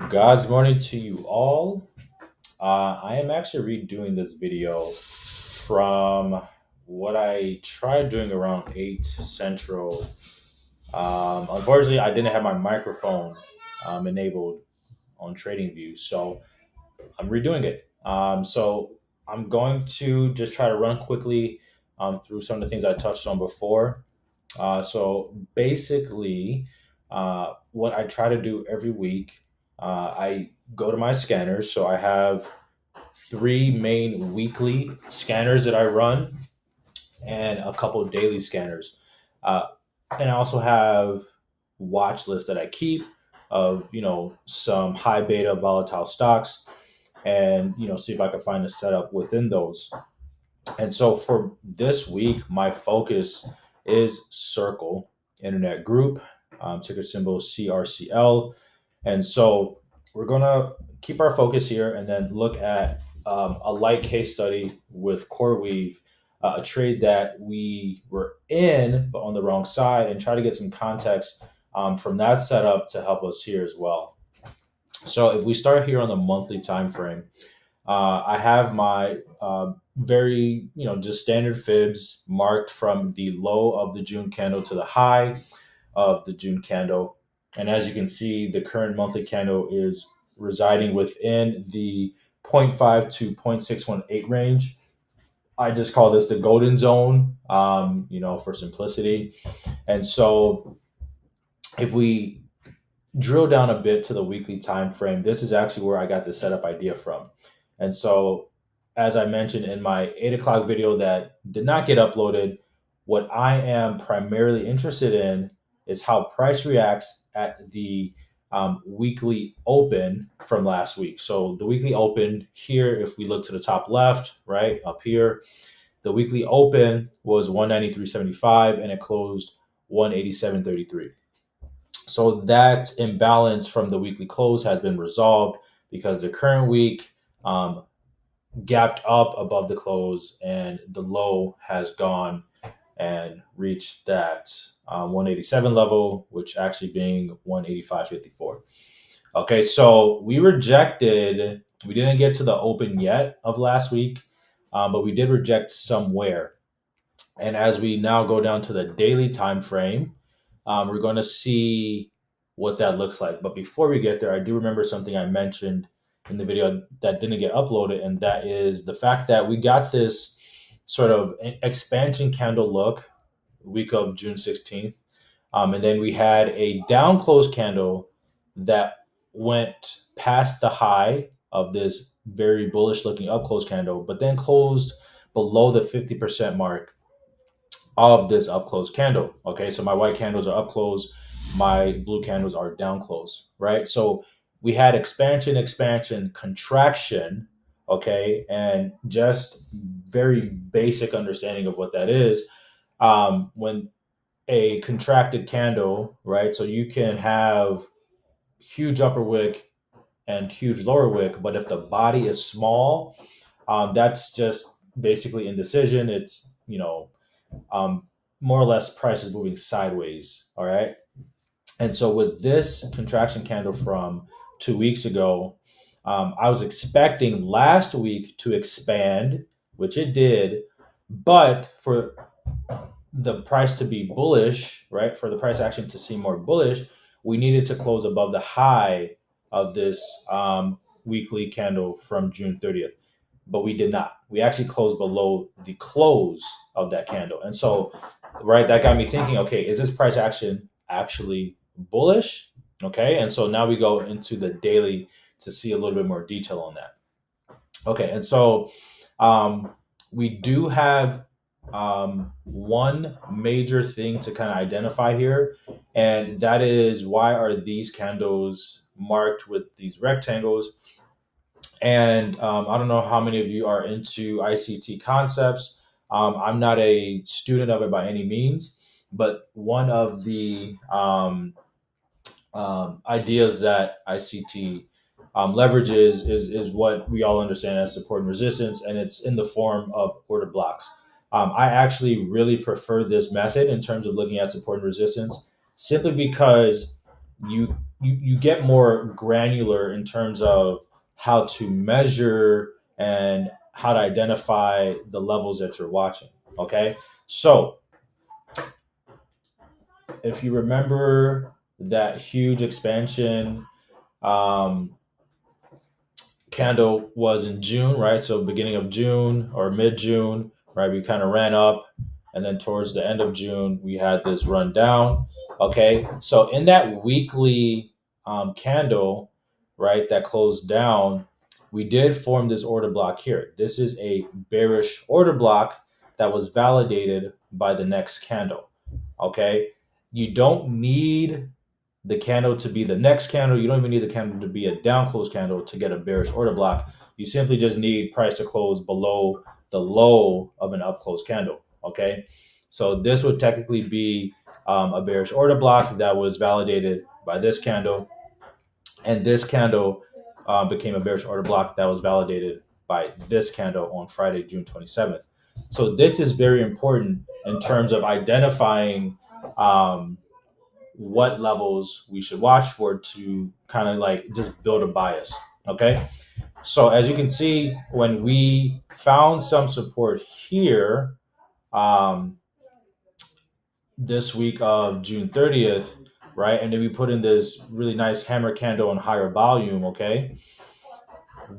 God's morning to you all. I am actually redoing this video from what I tried doing around 8 Central. Unfortunately, I didn't have my microphone enabled on TradingView, so I'm redoing it. So I'm going to just try to run quickly through some of the things I touched on before. So basically, what I try to do every week, I go to my scanners. So I have three main weekly scanners that I run and a couple of daily scanners. Uh, and I also have watch lists that I keep of, some high beta volatile stocks and, see if I can find a setup within those. And so for this week, my focus is Circle Internet Group, ticker symbol CRCL. And so we're going to keep our focus here and then look at a light case study with CoreWeave, a trade that we were in, but on the wrong side, and try to get some context from that setup to help us here as well. So if we start here on the monthly time frame, I have my very, just standard fibs marked from the low of the June candle to the high of the June candle. And as you can see, the current monthly candle is residing within the zero point 0.5 to 0.618 range. I just call this the golden zone, for simplicity. And so if we drill down a bit to the weekly time frame, this is actually where I got the setup idea from. And so, as I mentioned in my 8 o'clock video that did not get uploaded, what I am primarily interested in is how price reacts at the weekly open from last week. So the weekly open here, if we look to the top left, right up here, the weekly open was 193.75 and it closed 187.33. So that imbalance from the weekly close has been resolved because the current week gapped up above the close and the low has gone and reached that 187 level, which actually being 185.54. Okay, so we didn't get to the open yet of last week, but we did reject somewhere. And as we now go down to the daily time frame, we're going to see what that looks like. But before we get there, I do remember something I mentioned in the video that didn't get uploaded, and that is the fact that we got this sort of expansion candle look week of June 16th. And then we had a down close candle that went past the high of this very bullish looking up close candle, but then closed below the 50% mark of this up close candle. Okay, so my white candles are up close, my blue candles are down close, right? So we had expansion, contraction, okay, and just very basic understanding of what that is. When a contracted candle, right? So you can have huge upper wick and huge lower wick, but if the body is small, that's just basically indecision. It's more or less price is moving sideways. All right. And so with this contraction candle from 2 weeks ago, I was expecting last week to expand, which it did, but for the price to be bullish, right? For the price action to seem more bullish, we needed to close above the high of this weekly candle from June 30th, but we did not. We actually closed below the close of that candle. And so, right, that got me thinking, okay, is this price action actually bullish? Okay, and so now we go into the daily to see a little bit more detail on that. Okay, and so we do have one major thing to kind of identify here, and that is why are these candles marked with these rectangles? And I don't know how many of you are into ICT concepts. I'm not a student of it by any means, but one of the ideas that ICT leverages is what we all understand as support and resistance, and it's in the form of order blocks. I actually really prefer this method in terms of looking at support and resistance, simply because you get more granular in terms of how to measure and how to identify the levels that you're watching. Okay, so if you remember that huge expansion um, candle was in June, right? So beginning of June or mid June, right? We kind of ran up, and then towards the end of June, we had this run down. Okay, so in that weekly candle, right, that closed down, we did form this order block here. This is a bearish order block that was validated by the next candle. Okay, you don't need the candle to be the next candle. You don't even need the candle to be a down close candle to get a bearish order block. You simply just need price to close below the low of an up close candle. Okay, so this would technically be a bearish order block that was validated by this candle, and this candle became a bearish order block that was validated by this candle on Friday, June 27th. So this is very important in terms of identifying what levels we should watch for to kind of like just build a bias. Okay. So as you can see, when we found some support here, um, this week of June 30th, right? And then we put in this really nice hammer candle on higher volume. Okay.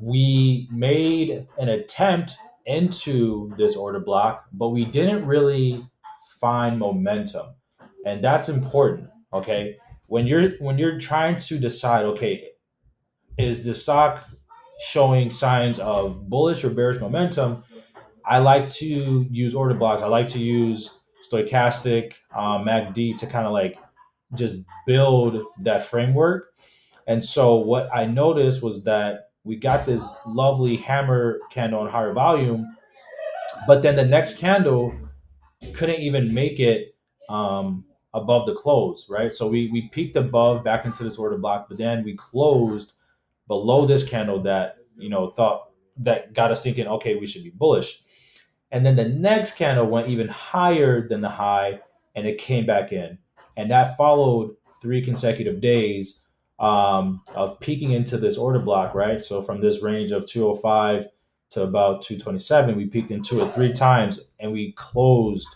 We made an attempt into this order block, but we didn't really find momentum. And that's important. Okay. When you're trying to decide, okay, is the stock showing signs of bullish or bearish momentum? I like to use order blocks. I like to use stochastic MACD to kind of like just build that framework. And so what I noticed was that we got this lovely hammer candle on higher volume, but then the next candle couldn't even make it above the close, right? So we peaked above back into this order block, but then we closed below this candle that thought that got us thinking, okay, we should be bullish. And then the next candle went even higher than the high, and it came back in, and that followed 3 consecutive days of peaking into this order block, right? So from this range of 205 to about 227, we peaked into it 3 times, and we closed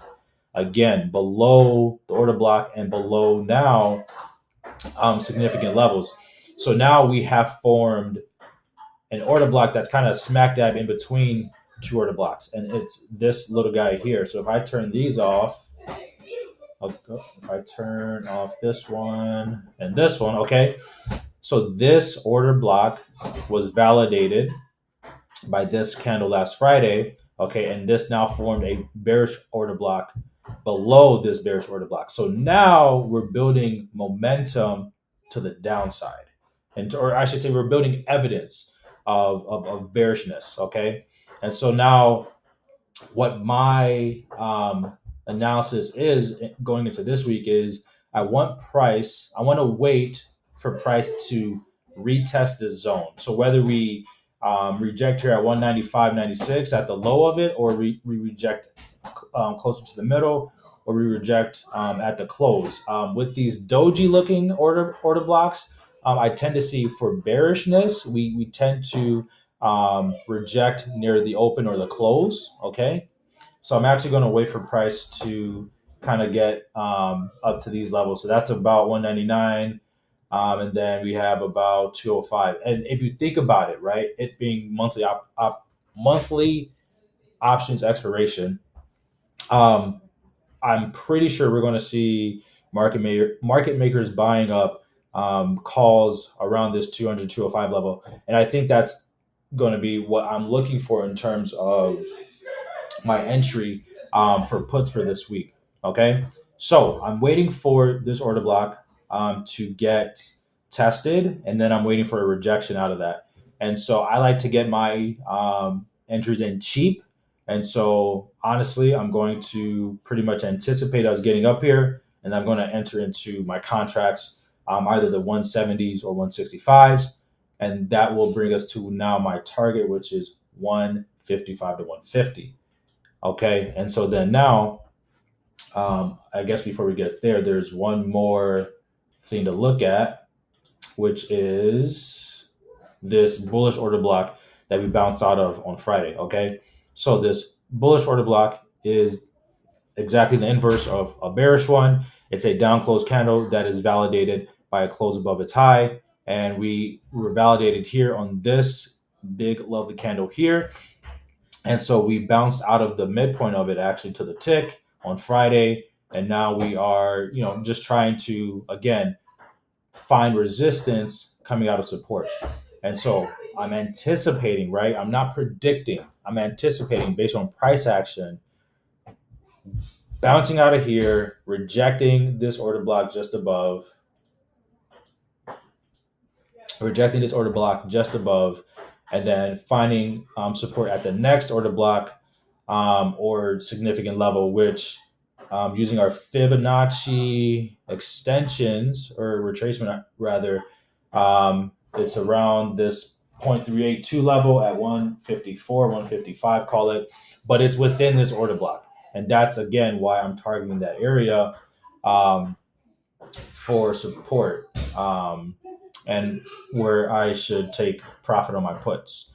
again below the order block and below now significant levels. So now we have formed an order block that's kind of smack dab in between two order blocks, and it's this little guy here. So if I turn these off, if I turn off this one and this one, okay, so this order block was validated by this candle last Friday, okay, and this now formed a bearish order block below this bearish order block. So now we're building momentum to the downside, or I should say, we're building evidence of bearishness, okay. And so now, what my analysis is going into this week is I want to wait for price to retest this zone. So whether we reject here at 195.96 at the low of it, or we reject closer to the middle, or we reject at the close. With these doji looking order blocks, I tend to see for bearishness, we tend to reject near the open or the close. Okay. So I'm actually going to wait for price to kind of get up to these levels. So that's about 199. And then we have about 205. And if you think about it, right, it being monthly options expiration, I'm pretty sure we're going to see market makers buying up calls around this 200, 205 level. And I think that's going to be what I'm looking for in terms of my entry for puts for this week. Okay. So I'm waiting for this order block to get tested, and then I'm waiting for a rejection out of that. And so I like to get my entries in cheap. And so honestly, I'm going to pretty much anticipate us getting up here, and I'm going to enter into my contracts, either the 170s or 165s. And that will bring us to now my target, which is 155 to 150. Okay. And so then now, I guess before we get there, there's one more thing to look at, which is this bullish order block that we bounced out of on Friday. Okay, so this bullish order block is exactly the inverse of a bearish one. It's a down close candle that is validated by a close above its high, and we were validated here on this big lovely candle here. And so we bounced out of the midpoint of it actually to the tick on Friday, and now we are, just trying to again find resistance coming out of support. And so I'm anticipating, right? I'm not predicting. I'm anticipating based on price action, bouncing out of here, rejecting this order block just above, and then finding support at the next order block or significant level, which using our Fibonacci extensions or retracement rather, it's around this 0.382 level at 154, 155, call it, but it's within this order block. And that's, again, why I'm targeting that area for support and where I should take profit on my puts.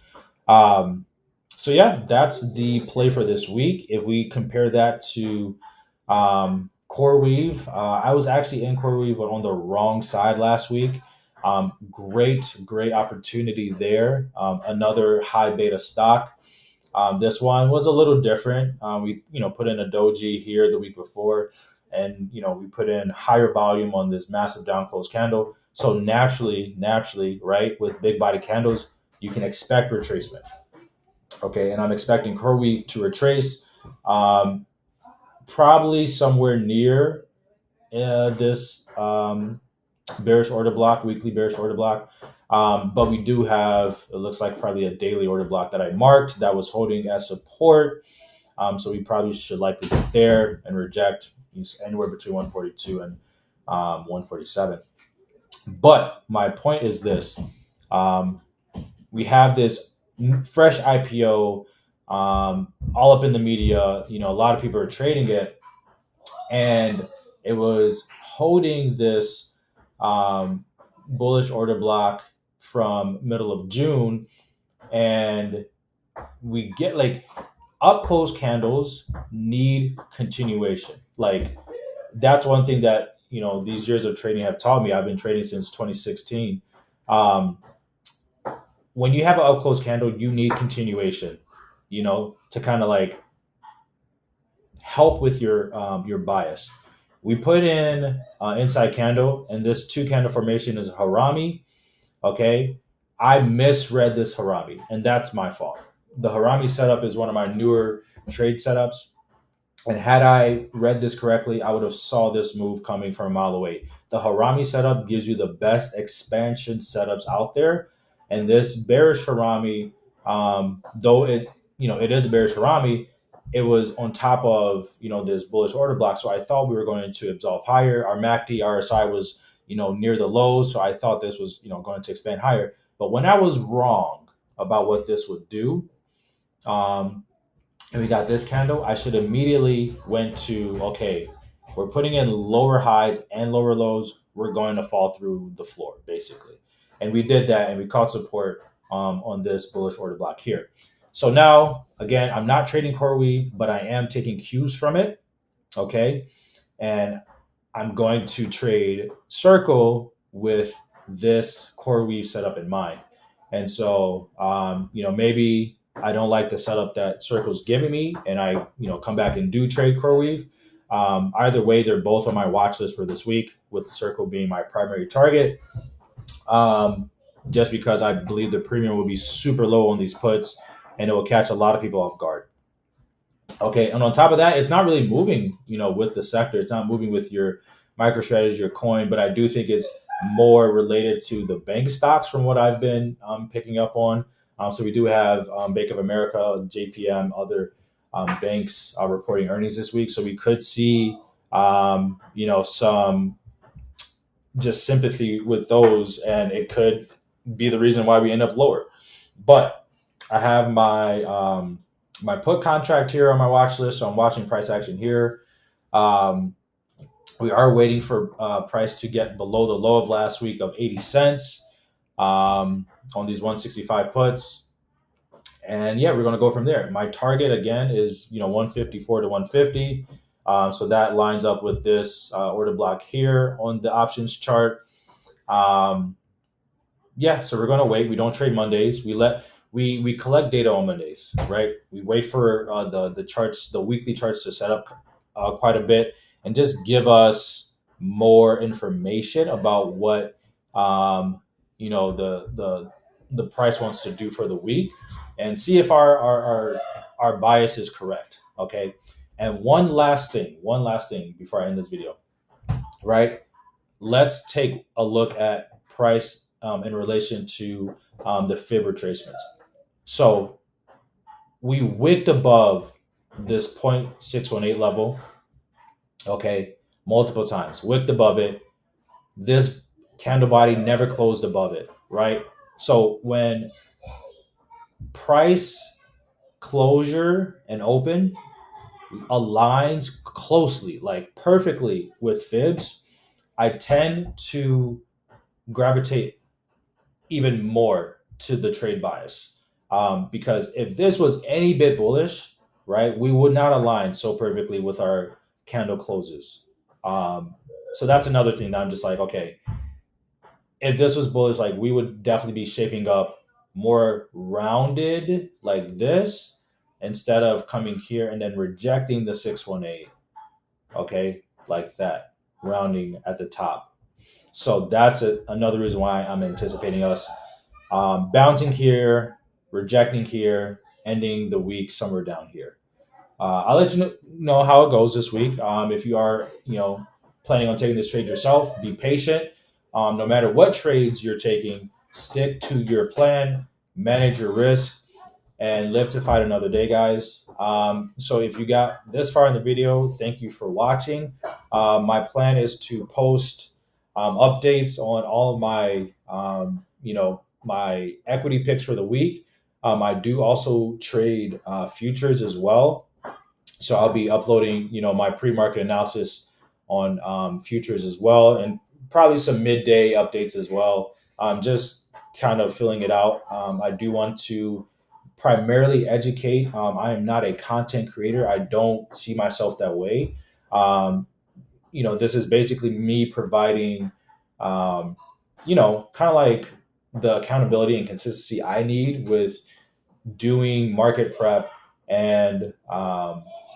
So yeah, that's the play for this week. If we compare that to CoreWeave, I was actually in CoreWeave, but on the wrong side last week. Great opportunity there. Another high beta stock. This one was a little different. We put in a doji here the week before, and we put in higher volume on this massive down close candle. So naturally, right, with big body candles, you can expect retracement. Okay, and I'm expecting CoreWeave to retrace probably somewhere near this bearish order block, weekly bearish order block. But we do have, it looks like probably a daily order block that I marked that was holding as support. So we probably should likely get there and reject anywhere between 142 and 147. But my point is this. We have this fresh IPO all up in the media. A lot of people are trading it. And it was holding this bullish order block from middle of June, and we get up close candles need continuation. That's one thing that these years of trading have taught me. I've been trading since 2016. When you have an up close candle, you need continuation, to kind of help with your bias. We put in inside candle, and this 2 candle formation is a harami. Okay, I misread this harami, and that's my fault. The harami setup is one of my newer trade setups, and had I read this correctly, I would have saw this move coming from a mile away. The harami setup gives you the best expansion setups out there, and this bearish harami, though it is a bearish harami, it was on top of this bullish order block. So I thought we were going to absolve higher. Our MACD RSI was near the low, so I thought this was going to expand higher. But when I was wrong about what this would do, and we got this candle, I should immediately went to, okay, we're putting in lower highs and lower lows. We're going to fall through the floor, basically. And we did that, and we caught support on this bullish order block here. So now, again, I'm not trading CoreWeave, but I am taking cues from it, okay? And I'm going to trade Circle with this CoreWeave setup in mind. And so, maybe I don't like the setup that Circle's giving me, and I, come back and do trade CoreWeave. Either way, they're both on my watch list for this week, with Circle being my primary target. Just because I believe the premium will be super low on these puts, and it will catch a lot of people off guard. Okay, and on top of that, it's not really moving, with the sector. It's not moving with your MicroStrategy, your coin, but I do think it's more related to the bank stocks from what I've been picking up on. So we do have Bank of America, JPM, other banks reporting earnings this week. So we could see, some just sympathy with those, and it could be the reason why we end up lower. But I have my my put contract here on my watch list, so I'm watching price action here. We are waiting for price to get below the low of last week of 80 cents on these 165 puts. And yeah, we're going to go from there. My target again is 154 to 150. So that lines up with this order block here on the options chart. Yeah, so we're going to wait. We don't trade Mondays. We collect data on Mondays, right? We wait for the charts, the weekly charts to set up quite a bit and just give us more information about what the price wants to do for the week, and see if our bias is correct. Okay. And one last thing before I end this video, right? Let's take a look at price in relation to the fib retracements. So we wicked above this 0.618 level, okay, multiple times, wicked above it. This candle body never closed above it, right? So when price closure and open aligns closely, like perfectly with fibs, I tend to gravitate even more to the trade bias. Because if this was any bit bullish, right, we would not align so perfectly with our candle closes. So that's another thing that I'm just like, okay, if this was bullish, like we would definitely be shaping up more rounded like this instead of coming here and then rejecting the 618, okay, like that, rounding at the top. So that's another reason why I'm anticipating us bouncing here, rejecting here, ending the week somewhere down here. I'll let you know how it goes this week. If you are, planning on taking this trade yourself, be patient. No matter what trades you're taking, stick to your plan, manage your risk, and live to fight another day, guys. So if you got this far in the video, thank you for watching. My plan is to post updates on all of my, my equity picks for the week. I do also trade futures as well. So I'll be uploading, my pre-market analysis on futures as well, and probably some midday updates as well. Just kind of filling it out. I do want to primarily educate. I am not a content creator. I don't see myself that way. This is basically me providing, kind of like the accountability and consistency I need with doing market prep and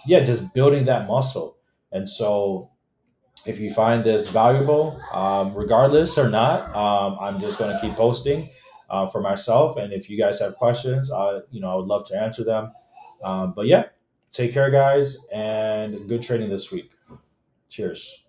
just building that muscle. And so if you find this valuable, regardless or not, I'm just going to keep posting for myself. And if you guys have questions, I would love to answer them. But yeah, take care, guys, and good trading this week. Cheers.